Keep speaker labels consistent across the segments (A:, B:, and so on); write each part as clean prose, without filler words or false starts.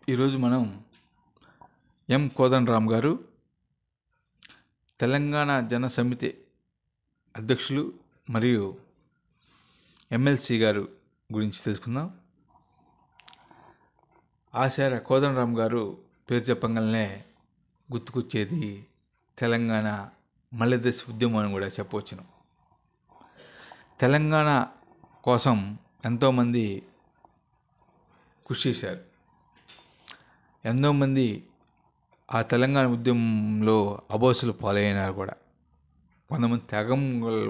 A: ఈరోజు మనం కోదండరామ్ గారు తెలంగాణ జన సమితి అధ్యక్షులు మరియు ఎమ్మెల్సీ గారు గురించి తెలుసుకుందాం. ఆచార్య కోదండరామ్ గారు పేరు చెప్పగానే గుర్తుకొచ్చేది తెలంగాణ మల్లెదశ ఉద్యమం అని కూడా చెప్పవచ్చును. తెలంగాణ కోసం ఎంతోమంది కృషి చేశారు. ఎంతోమంది ఆ తెలంగాణ ఉద్యమంలో అబోసులు పాలైనారు కూడా. కొంతమంది త్యాగం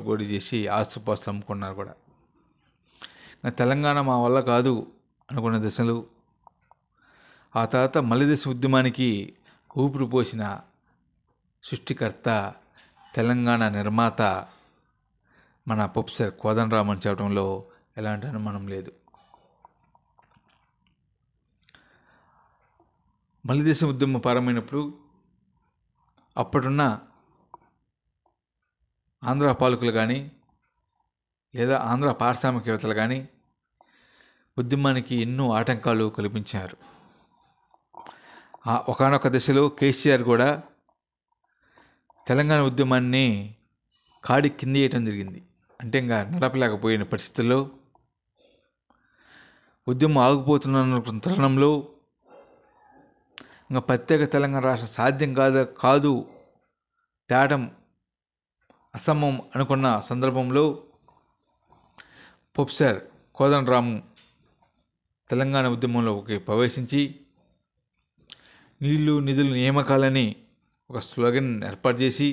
A: కూడా చేసి ఆస్తుపాస్తులు అమ్ముకున్నారు కూడా. తెలంగాణ మా వల్ల కాదు అనుకున్న దశలు, ఆ తర్వాత మల్లెదశ ఉద్యమానికి ఊపిరి పోసిన సృష్టికర్త, తెలంగాణ నిర్మాత మన ప్రొఫెసర్ కోదండరామ్ అని చెప్పడంలో ఎలాంటి అనుమానం లేదు. మల్లెదశ ఉద్యమం ప్రారంభమైనప్పుడు అప్పుడున్న ఆంధ్ర పాలకులు కానీ లేదా ఆంధ్ర పారిశ్రామికవేత్తలు కానీ ఉద్యమానికి ఎన్నో ఆటంకాలు కల్పించారు. ఒకానొక దశలో కేసీఆర్ కూడా తెలంగాణ ఉద్యమాన్ని కాడి కింద వేయటం జరిగింది. అంటే ఇంకా నడపలేకపోయిన పరిస్థితుల్లో, ఉద్యమం ఆగిపోతున్న తరుణంలో, ఇంకా ప్రత్యేక తెలంగాణ రాష్ట్రం సాధ్యం కాదు తేడం అసమం అనుకున్న సందర్భంలో ప్రొఫెసర్ కోదండరామ్ తెలంగాణ ఉద్యమంలోకి ప్రవేశించి నీళ్లు నిధులు నియామకాలని ఒక స్లోగన్ ఏర్పాటు చేసి,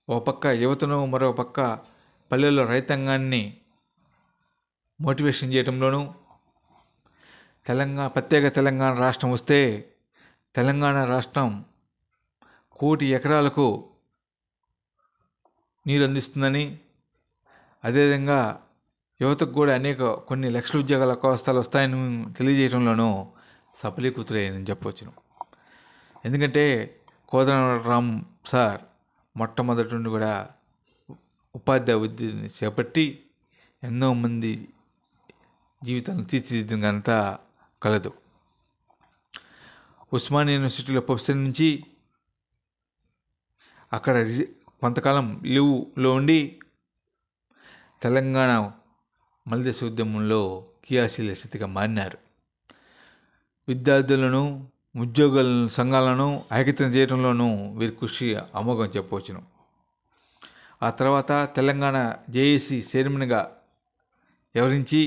A: ఒక పక్క యువతను, మరో పక్క పల్లెల్లో రైతాంగాన్ని మోటివేషన్ చేయడంలోనూ, ప్రత్యేక తెలంగాణ రాష్ట్రం వస్తే తెలంగాణ రాష్ట్రం 1 కోటి ఎకరాలకు నీరు అందిస్తుందని, అదేవిధంగా యువతకు కూడా కొన్ని లక్షల ఉద్యోగాల అవకాశాలు వస్తాయని తెలియజేయడంలోనూ సఫలీకృతులయ్యాయని చెప్పవచ్చును. ఎందుకంటే కోదండరామ్ సార్ మొట్టమొదటి నుండి కూడా ఉపాధ్యాయ విద్యని చేపట్టి ఎన్నో మంది జీవితాలను తీర్చిదిద్దిన ఘనత కలదు. ఉస్మానియా యూనివర్సిటీలో ప్రొఫెసర్ నుంచి అక్కడ కొంతకాలం లీవ్లో ఉండి తెలంగాణ మల్లెదశ ఉద్యమంలో క్రియాశీల స్థితిగా మారినారు. విద్యార్థులను, ఉద్యోగుల సంఘాలను ఐక్యతం చేయడంలోనూ వీరి కృషి అమోఘం చెప్పవచ్చును. ఆ తర్వాత తెలంగాణ జేఏసీ చైర్మన్గా వ్యవహరించి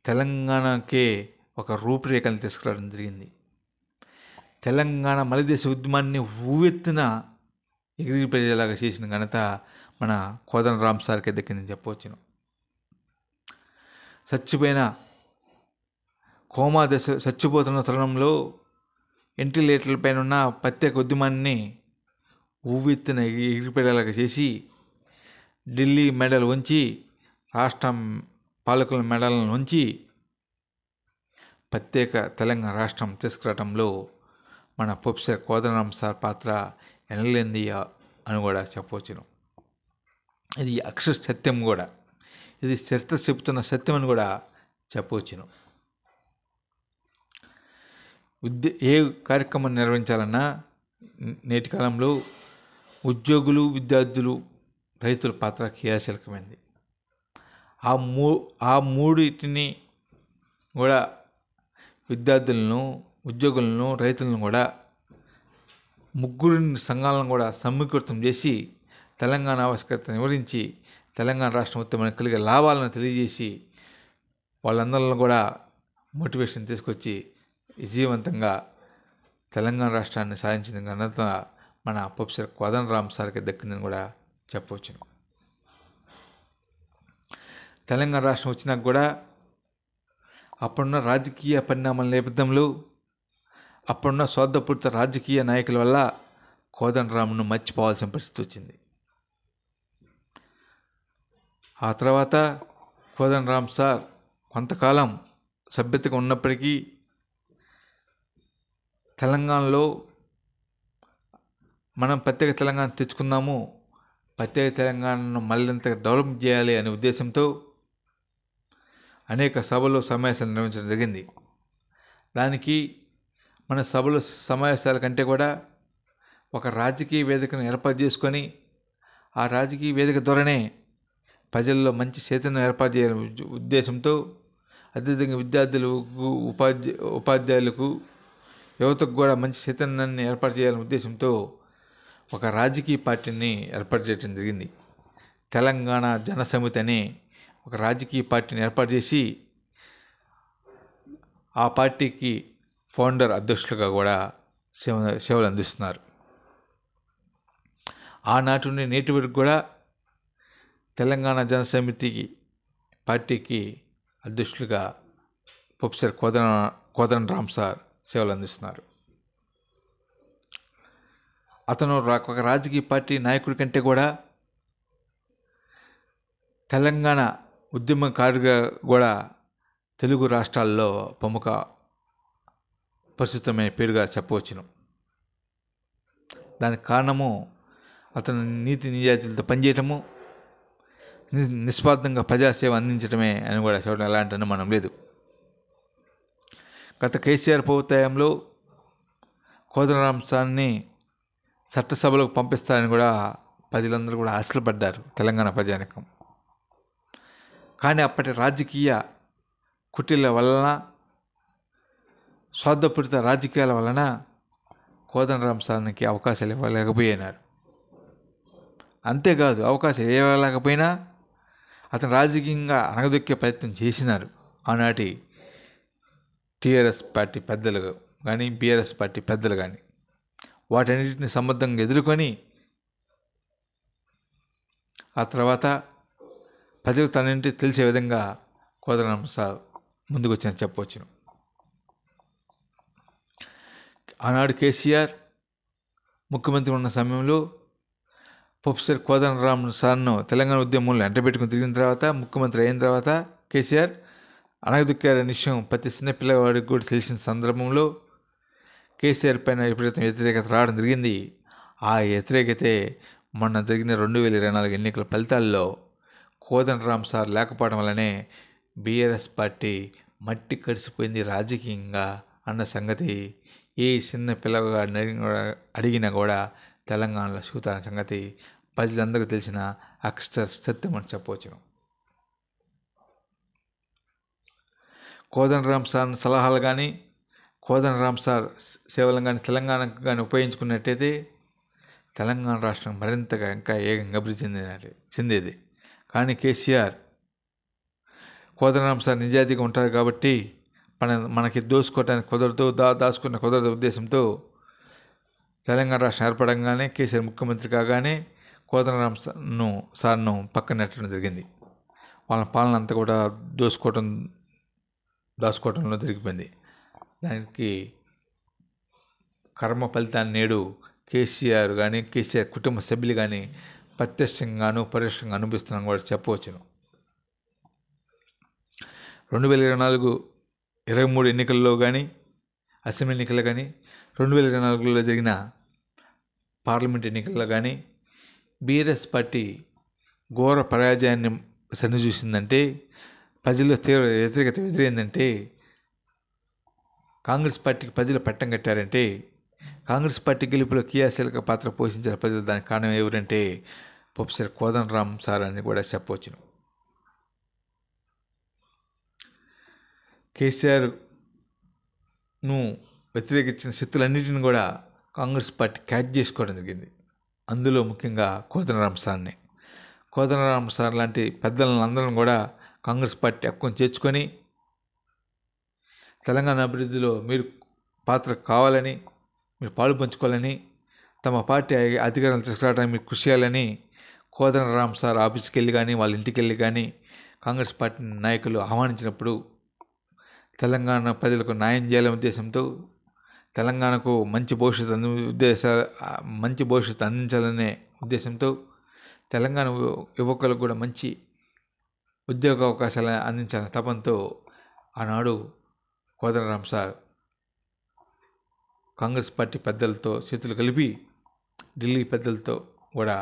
A: తెలంగాణకే ఒక రూపురేఖలు తీసుకురావడం జరిగింది. తెలంగాణ మల్లెదశ ఉద్యమాన్ని ఊవెత్తున ఎగిరిపడేలాగా చేసిన ఘనత మన కోదండరామ్ సార్కే దక్కిందని చెప్పవచ్చును. చచ్చిపోతున్న తరుణంలో వెంటిలేటర్ల పైన ఉన్న ప్రత్యేక ఉద్యమాన్ని ఊవెత్తున ఎగిరిపడేలాగా చేసి ఢిల్లీ మెడలు ఉంచి, రాష్ట్రం పాలకుల మెడలను ఉంచి ప్రత్యేక తెలంగాణ రాష్ట్రం తీసుకురావడంలో మన ప్రొఫెసర్ కోదండరామ్ సార్ పాత్ర ఎనలేనిది అని కూడా చెప్పవచ్చును. ఇది అక్షర సత్యం కూడా, ఇది చరిత్ర చెబుతున్న సత్యం అని కూడా చెప్పవచ్చును. ఏ కార్యక్రమం నిర్వహించాలన్నా నేటి కాలంలో ఉద్యోగులు, విద్యార్థులు, రైతుల పాత్ర క్రియాశీలకమైంది. ఆ మూడింటిని కూడా, విద్యార్థులను, ఉద్యోగులను, రైతులను కూడా, ముగ్గురు సంఘాలను కూడా సమీకృతం చేసి తెలంగాణ ఆవశ్యకతను వివరించి తెలంగాణ రాష్ట్రం ఉద్యమానికి కలిగే లాభాలను తెలియజేసి వాళ్ళందరిలో కూడా మోటివేషన్ తీసుకొచ్చి విజయవంతంగా తెలంగాణ రాష్ట్రాన్ని సాధించిన ఘనత మన ప్రొఫెసర్ కోదండరామ్ సార్కి దక్కిందని కూడా చెప్పవచ్చును. తెలంగాణ రాష్ట్రం వచ్చినాక కూడా అప్పుడున్న రాజకీయ పరిణామాల నేపథ్యంలో, అప్పుడున్న స్వార్థపూరిత రాజకీయ నాయకుల వల్ల కోదండరామ్ను మర్చిపోవాల్సిన పరిస్థితి వచ్చింది. ఆ తర్వాత కోదండరామ్ సార్ కొంతకాలం సభ్యతగా ఉన్నప్పటికీ తెలంగాణలో మనం ప్రత్యేక తెలంగాణ తెచ్చుకుందాము, ప్రత్యేక తెలంగాణను మళ్ళంత డెవలప్ చేయాలి అనే ఉద్దేశంతో అనేక సభలు, సమావేశాలు నిర్వహించడం జరిగింది. దానికి మన సభలు సమావేశాల కంటే కూడా ఒక రాజకీయ వేదికను ఏర్పాటు చేసుకొని ఆ రాజకీయ వేదిక ద్వారానే ప్రజల్లో మంచి చైతన్యం ఏర్పాటు చేయాలనే ఉద్దేశంతో, అదేవిధంగా విద్యార్థులకు, ఉపాధ్యాయులకు, యువతకు కూడా మంచి చైతన్యాన్ని ఏర్పాటు చేయాలనే ఉద్దేశంతో ఒక రాజకీయ పార్టీని ఏర్పాటు చేయడం జరిగింది. తెలంగాణ జనసమితి అనే ఒక రాజకీయ పార్టీని ఏర్పాటు చేసి ఆ పార్టీకి ఫౌండర్ అధ్యక్షులుగా కూడా సేవలు అందిస్తున్నారు. ఆనాటి నుండి నేటి వరకు కూడా తెలంగాణ జనసమితికి పార్టీకి అధ్యక్షులుగా ప్రొఫెసర్ కోదండరామ్ సార్ సేవలు అందిస్తున్నారు. అతను ఒక రాజకీయ పార్టీ నాయకుడి కంటే కూడా తెలంగాణ ఉద్యమకారుగా కూడా తెలుగు రాష్ట్రాల్లో ప్రముఖ ప్రస్తుతమైన పేరుగా చెప్పవచ్చును. దానికి కారణము అతను నీతి నిజాయితీలతో పనిచేయటము, నిస్వార్థంగా ప్రజాసేవ అందించడమే అని కూడా చెప్పడం ఎలాంటి అనుమానం లేదు. గత కేసీఆర్ ప్రభుత్వంలో కోదండరామ్ సార్ని చట్టసభలకు పంపిస్తారని కూడా ప్రజలందరూ కూడా ఆశలు పడ్డారు, తెలంగాణ ప్రజానికం. కానీ అప్పటి రాజకీయ కుట్రల వలన, స్వార్థపూరిత రాజకీయాల వలన కోదండరామ్ సార్కి అవకాశాలు ఇవ్వలేకపోయినారు. అంతేకాదు, అవకాశం ఇవ్వలేకపోయినా అతను రాజకీయంగా అణగదొక్కే ప్రయత్నం చేసినారు ఆనాటి టీఆర్ఎస్ పార్టీ పెద్దలు కానీ, బీఆర్ఎస్ పార్టీ పెద్దలు కానీ. వాటన్నిటిని సమర్థంగా ఎదుర్కొని ఆ తర్వాత ప్రజలకు తనంటి తెలిసే విధంగా కోదండరామ్ సార్ ముందుకు వచ్చారని చెప్పవచ్చును. ఆనాడు కేసీఆర్ ముఖ్యమంత్రి ఉన్న సమయంలో ప్రొఫెసర్ కోదండరామ్ సార్ను తెలంగాణ ఉద్యమంలో ఎంటబెట్టుకుని తిరిగిన తర్వాత, ముఖ్యమంత్రి అయిన తర్వాత కేసీఆర్ అణగదొక్కారనే విషయం ప్రతి చిన్న పిల్లవాడికి కూడా తెలిసిన సందర్భంలో కేసీఆర్ పైన విపరీతం వ్యతిరేకత రావడం జరిగింది. ఆ వ్యతిరేకతే మొన్న జరిగిన 2024 ఎన్నికల ఫలితాల్లో కోదండరామ్ సార్ లేకపోవడం వల్లనే బీఆర్ఎస్ పార్టీ మట్టి కడిసిపోయింది రాజకీయంగా అన్న సంగతి ఏ చిన్న పిల్లగాడిని అడిగినా కూడా తెలంగాణలో చూతాన సంగతి ప్రజలందరికీ తెలిసిన అక్షర సత్యం అని చెప్పవచ్చును. కోదండరామ్ సార్ సలహాలు కానీ, కోదండరామ్ సార్ సేవలను కానీ తెలంగాణకు కానీ ఉపయోగించుకున్నట్టయితే తెలంగాణ రాష్ట్రం మరింతగా ఇంకా ఏకంగా అభివృద్ధి చెందేది. కానీ కేసీఆర్ కోదండరామ్ సార్ నిజాయితీగా ఉంటారు కాబట్టి మనకి దోసుకోవటానికి కుదరదు, దాచుకున్న కుదరదు ఉద్దేశంతో తెలంగాణ రాష్ట్రం ఏర్పడంగానే కేసీఆర్ ముఖ్యమంత్రి కాగానే కోదండరామ్ సార్ను పక్కన నెట్టడం జరిగింది. వాళ్ళ పాలన అంతా కూడా దాచుకోవడంలో జరిగిపోయింది. దానికి కర్మ ఫలితాన్ని నేడు కేసీఆర్ కానీ, కేసీఆర్ కుటుంబ సభ్యులు కానీ ప్రత్యక్షంగాను పరోక్షంగా అనుభవిస్తున్నాం కూడా చెప్పవచ్చును. 2023 ఎన్నికల్లో కానీ, అసెంబ్లీ ఎన్నికల్లో కానీ, 2024లో జరిగిన పార్లమెంట్ ఎన్నికల్లో కానీ బీఆర్ఎస్ పార్టీ ఘోర పరాజయాన్ని సరిచూసిందంటే, ప్రజల్లో తీవ్ర వ్యతిరేకత ఎదురైందంటే, కాంగ్రెస్ పార్టీకి ప్రజలు పట్టం కట్టారంటే, కాంగ్రెస్ పార్టీ గెలుపులో క్రియాశీలక పాత్ర పోషించిన ప్రజలు దానికి కారణం ఎవరంటే ప్రొఫెసర్ కోదండరామ్ సార్ అని కూడా చెప్పవచ్చును. కేసీఆర్ను వ్యతిరేకించిన శక్తులన్నింటిని కూడా కాంగ్రెస్ పార్టీ క్యాచ్ చేసుకోవడం జరిగింది. అందులో ముఖ్యంగా కోదండరామ్ సార్ని. కోదండరామ్ సార్ లాంటి పెద్దలందరం కూడా కాంగ్రెస్ పార్టీ హక్కును చేర్చుకొని తెలంగాణ అభివృద్ధిలో మీరు పాత్ర కావాలని, మీరు పాలు పంచుకోవాలని, తమ పార్టీ అధికారాలు తీసుకురావడానికి మీరు కృషి చేయాలని కోదండరామ్ సార్ ఆఫీస్కి వెళ్ళి కానీ, వాళ్ళ ఇంటికి వెళ్ళి కానీ కాంగ్రెస్ పార్టీ నాయకులు ఆహ్వానించినప్పుడు తెలంగాణ ప్రజలకు న్యాయం చేయాలనే ఉద్దేశంతో, తెలంగాణకు మంచి భవిష్యత్తు అందించాలనే ఉద్దేశంతో, తెలంగాణ యువకులకు కూడా మంచి ఉద్యోగ అవకాశాలు అందించాలనే తపంతో ఆనాడు కోదండరామ్ సార్ కాంగ్రెస్ పార్టీ పెద్దలతో చేతులు కలిపి ఢిల్లీ పెద్దలతో కూడా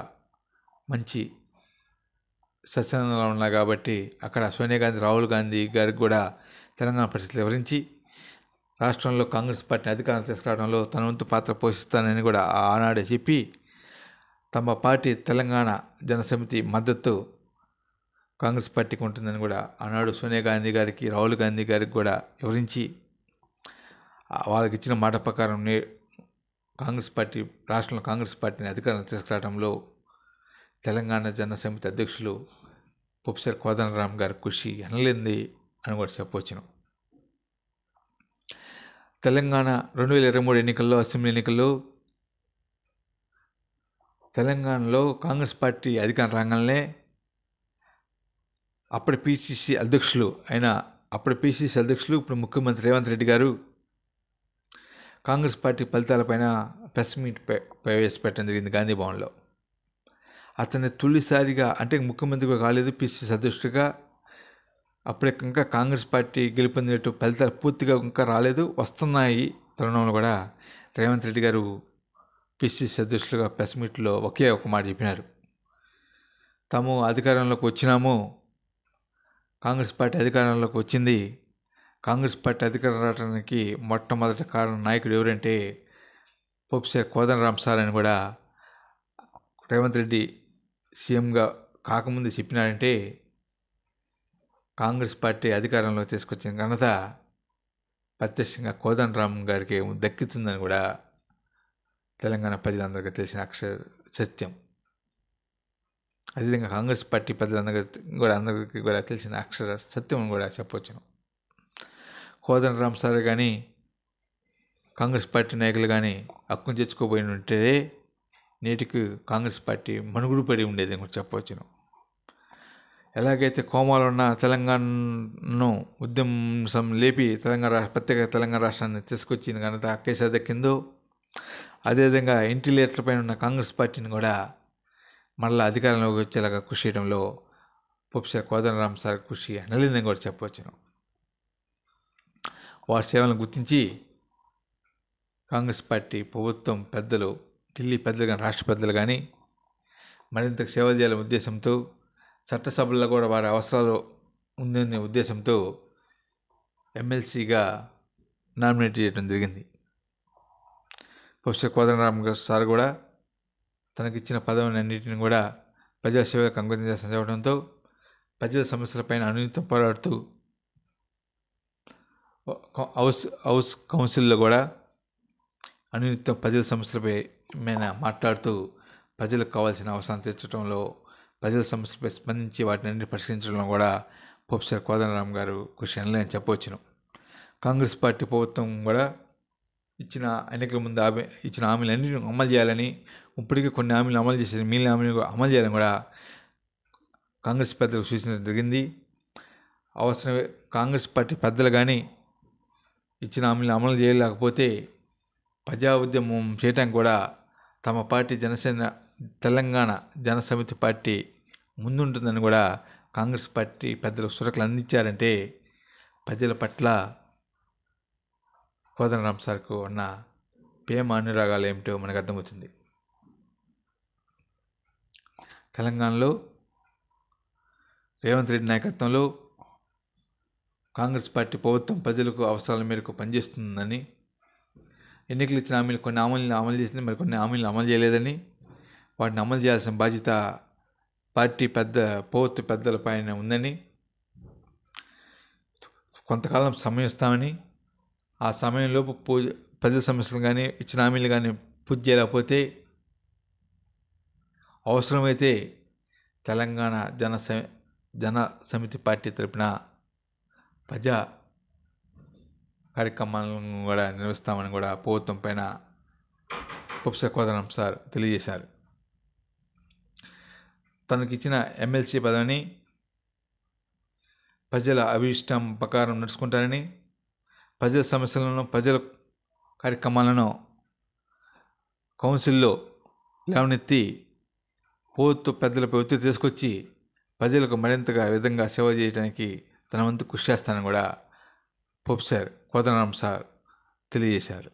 A: మంచి సత్సంగంగా ఉన్నాయి కాబట్టి అక్కడ సోనియా గాంధీ, రాహుల్ గాంధీ గారికి కూడా తెలంగాణ పరిస్థితులు వివరించి రాష్ట్రంలో కాంగ్రెస్ పార్టీని అధికారం తీసుకురావడంలో తన వంతు పాత్ర పోషిస్తానని కూడా ఆనాడే చెప్పి తమ పార్టీ తెలంగాణ జనసమితి మద్దతు కాంగ్రెస్ పార్టీకి ఉంటుందని కూడా ఆనాడు సోనియా గాంధీ గారికి, రాహుల్ గాంధీ గారికి కూడా వివరించి వాళ్ళకి ఇచ్చిన మాట ప్రకారం కాంగ్రెస్ పార్టీ రాష్ట్రంలో కాంగ్రెస్ పార్టీని అధికారం తీసుకురావడంలో తెలంగాణ జనసమితి అధ్యక్షులు ప్రొఫెసర్ కోదండరామ్ గారి కృషి ఎనలేంది అని కూడా చెప్పవచ్చును. తెలంగాణ 2023 ఎన్నికల్లో, అసెంబ్లీ ఎన్నికల్లో తెలంగాణలో కాంగ్రెస్ పార్టీ అధికారం రాగానే అప్పటి పిసిసి అధ్యక్షులు ఇప్పుడు ముఖ్యమంత్రి రేవంత్ రెడ్డి గారు కాంగ్రెస్ పార్టీ ఫలితాలపైన ప్రెస్ మీట్ ప్రవేశపెట్టడం జరిగింది గాంధీ భవన్లో. అతన్ని తొలిసారిగా, అంటే ముఖ్యమంత్రిగా కాలేదు, పిసిసి అధ్యక్షుడిగా అప్పుడే ఇంకా కాంగ్రెస్ పార్టీ గెలుపొందినట్టు ఫలితాలు పూర్తిగా ఇంకా రాలేదు, వస్తున్నాయి తరుణంలో కూడా రేవంత్ రెడ్డి గారు పిసిసి అధ్యక్షులుగా ప్రెస్ మీట్లో ఒకే ఒక మాట చెప్పినారు. తాము అధికారంలోకి వచ్చినాము, కాంగ్రెస్ పార్టీ అధికారంలోకి వచ్చింది. కాంగ్రెస్ పార్టీ అధికారం రావడానికి మొట్టమొదటి కారణం నాయకుడు ఎవరంటే ప్రొఫెసర్ కోదండరామ్ సార్ అని కూడా రేవంత్ రెడ్డి సీఎంగా కాకముందు చెప్పినాడంటే కాంగ్రెస్ పార్టీ అధికారంలో తీసుకొచ్చిన ఘనత ప్రత్యక్షంగా కోదండరామ్ గారికి దక్కుతుందని కూడా తెలంగాణ ప్రజలందరికీ తెలిసిన సత్యం. అదేవిధంగా కాంగ్రెస్ పార్టీ అందరికీ కూడా తెలిసిన అక్షర సత్యం అని కూడా చెప్పవచ్చును. కోదండరామ్ సార్ కానీ కాంగ్రెస్ పార్టీ నాయకులు కానీ హక్కును తెచ్చుకోబోయి ఉంటే నేటికి కాంగ్రెస్ పార్టీ మనుగుడు పడి ఉండేది అని కూడా చెప్పవచ్చును. ఎలాగైతే కోమాలో ఉన్న తెలంగాణను ఉద్యమం లేపి ప్రత్యేక తెలంగాణ రాష్ట్రాన్ని తీసుకొచ్చిన ఘనత కేసీఆర్ దక్కిందో, అదేవిధంగా ఇంటిలేట్ల పైన ఉన్న కాంగ్రెస్ పార్టీని కూడా మళ్ళీ అధికారంలోకి వచ్చేలాగా కృషి చేయడంలో ప్రొఫెసర్ కోదండరామ్ సార్ కృషి అనలేదని కూడా చెప్పవచ్చును. వారి సేవలను గుర్తించి కాంగ్రెస్ పార్టీ ప్రభుత్వం పెద్దలు, ఢిల్లీ పెద్దలు కానీ, రాష్ట్ర పెద్దలు కానీ మరింత సేవ చేయాలనే ఉద్దేశంతో, చట్టసభల్లో కూడా వారి అవసరాలు ఉందనే ఉద్దేశంతో ఎమ్మెల్సీగా నామినేట్ చేయడం జరిగింది. ప్రొఫెసర్ కోదండరామ్ సార్ కూడా తనకిచ్చిన పదవిని అన్నింటిని కూడా ప్రజాసేవకు అంకితం చేసిన చెప్పడంతో ప్రజల సమస్యలపైన అనునిత్యం పోరాడుతూ హౌస్ కౌన్సిల్లో కూడా అనునిత్యం ప్రజల సమస్యలపై మాట్లాడుతూ ప్రజలకు కావాల్సిన అవసరం తీర్చడంలో, ప్రజల సమస్యలపై స్పందించి వాటిని అన్ని పరిష్కరించడంలో కూడా ప్రొఫెసర్ కోదండరామ్ గారు కృషి అని చెప్పవచ్చును. కాంగ్రెస్ పార్టీ ప్రభుత్వం కూడా ఇచ్చిన ఎన్నికల ముందు ఇచ్చిన హామీలన్నింటినీ అమలు చేయాలని, ఇప్పటికీ కొన్ని హామీలు అమలు చేసి మిగిలిన హామీలు అమలు చేయాలని కూడా కాంగ్రెస్ పెద్దలకు సూచించడం జరిగింది. అవసరమే కాంగ్రెస్ పార్టీ పెద్దలు కానీ ఇచ్చిన హామీలు అమలు చేయలేకపోతే ప్రజా ఉద్యమం చేయడానికి కూడా తమ పార్టీ తెలంగాణ జనసమితి పార్టీ ముందుంటుందని కూడా కాంగ్రెస్ పార్టీ పెద్దలు సురకలు అందించారంటే ప్రజల పట్ల కోదండరామ్ సార్కు ఉన్న ప్రేమ అనురాగాలు ఏమిటో మనకు అర్థమవుతుంది. తెలంగాణలో రేవంత్ రెడ్డి నాయకత్వంలో కాంగ్రెస్ పార్టీ ప్రభుత్వం ప్రజలకు అవసరాల మేరకు పనిచేస్తుందని, ఎన్నికలు ఇచ్చిన హామీలు కొన్ని హామీలను అమలు చేసింది, మరి కొన్ని హామీలు అమలు చేయలేదని, వాటిని అమలు చేయాల్సిన బాధ్యత పార్టీ ప్రభుత్వ పెద్దల పైన ఉందని, కొంతకాలం సమయం ఇస్తామని, ఆ సమయంలోపు ప్రజల సమస్యలు కానీ ఇచ్చిన హామీలు కానీ పూర్తి చేయలేకపోతే అవసరమైతే తెలంగాణ జన సమితి పార్టీ తరపున ప్రజా కార్యక్రమాలను కూడా నిర్వహిస్తామని కూడా ప్రభుత్వం పైన ప్రొఫెసర్ కోదండరామ్ సార్ తెలియజేశారు. తనకిచ్చిన ఎమ్మెల్సీ పదవిని ప్రజల అభిష్టం ప్రకారం నడుచుకుంటారని, ప్రజల సమస్యలను, ప్రజల కార్యక్రమాలను కౌన్సిల్లో లేవనెత్తి ప్రభుత్వ పెద్దలపై ఒత్తిడి తీసుకొచ్చి ప్రజలకు మరింతగా విధంగా సేవ చేయడానికి తన వంతు కృషి చేస్తానని కూడా ప్రొఫెసర్ కోదండరామ్ సార్ తెలియజేశారు.